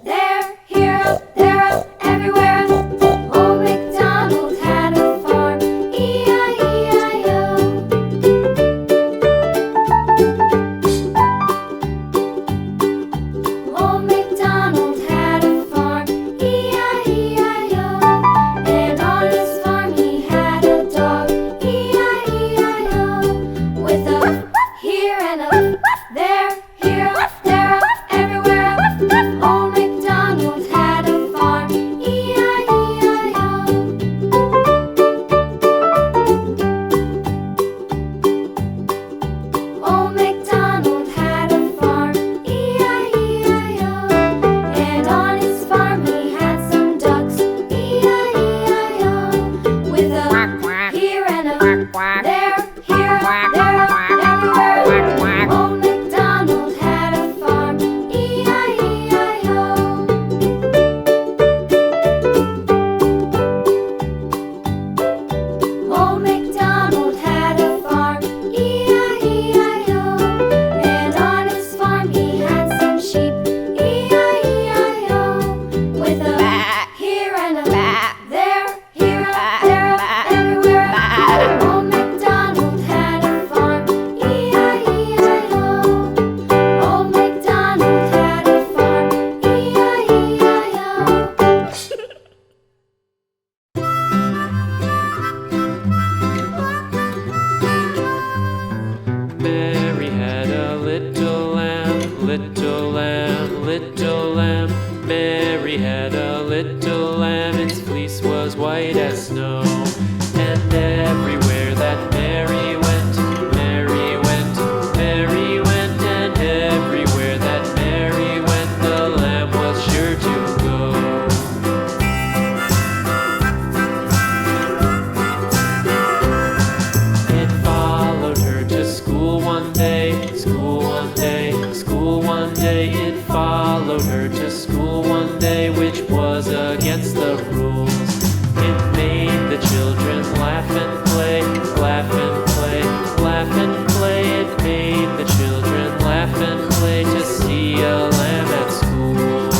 there, here, up, there, up, everywhere. Old MacDonald had a farm, E-I-E-I-O. Old MacDonald had a farm, E-I-E-I-O. And on his farm he had a dog, E-I-E-I-O. With a here and a there, here, there, up, everywhere. Old MacDonald had a farm, E-I-E-I-O. Old MacDonald had a farm, E-I-E-I-O. And on his farm he had some ducks, E-I-E-I-O. With a here and a there, here, there, up, everywhere. Old MacDonald had a farm, E-I-E-I-O. Old MacDonald had a farm, E-I-E-I-O. And on his farm he had some sheep, E-I-E-I-O. With a here and a there, here, there, up, everywhere. Old MacDonald had a farm, E-I-E-I-O. Old MacDonald had a farm, E-I-E-I-O. Mary had a little lamb, little lamb, little lamb. Mary had a little lamb, its fleece was white as snow. And everywhere that Mary went, Mary went, Mary went. And everywhere that Mary went, the lamb was sure to go. It followed her to school one day, school one day, school one day. It followed her to school one day, which was against the rules. It made the children laugh and play, laugh and play, laugh and play. It made the children laugh and play to see a lamb at school.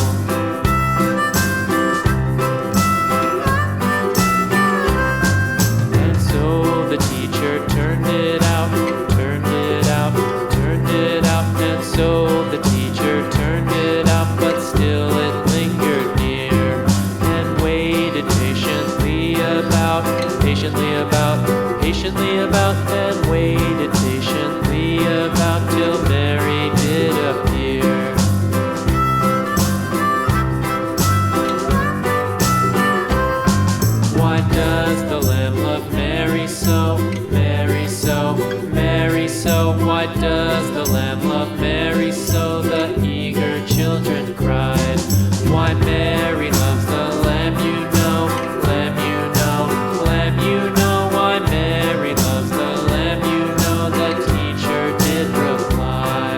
And so the teacher turned it out, turned it out, turned it out. And so the teacher turned it out, but still it lingered near and waited patiently about, patiently about, patiently about, and waited patiently about till Mary did appear. Why does the lamb love Mary so, Mary so, Mary so? Why does the lamb love Mary so? The eager children cried. Why Mary loves the lamb, you know, lamb, you know, lamb, you know. Why Mary loves the lamb, you know, the teacher did reply.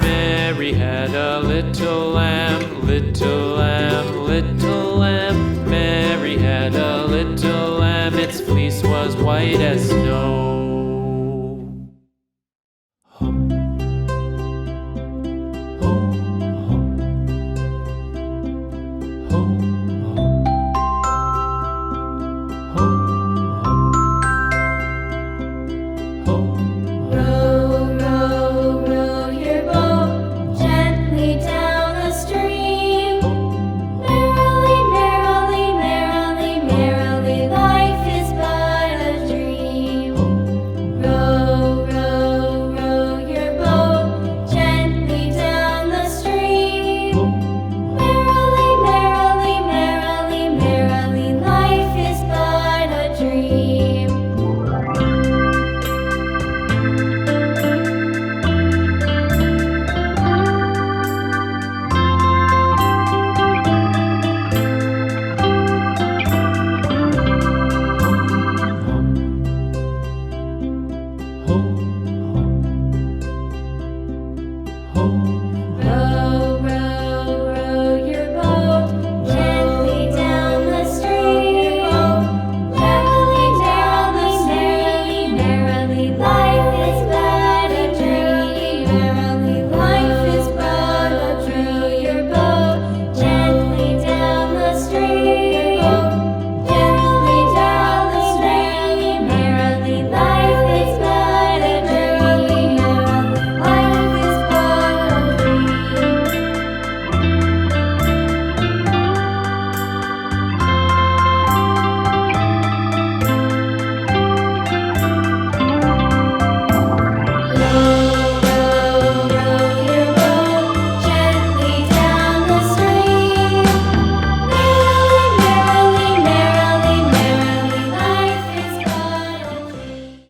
Mary had a little lamb, little lamb, little lamb. Mary had a little lamb, its fleece was white as snow. Hum, hum, hum, hum, hum, hum, hum. Row, row, row your boat gently down the stream. Merrily, merrily, merrily, merrily, life is but a dream. Row, row, row your boat gently down the stream. Merrily, merrily, merrily, merrily, life is but a dream. Row, row, row your boat gently down the stream. Merrily, merrily, merrily, merrily, life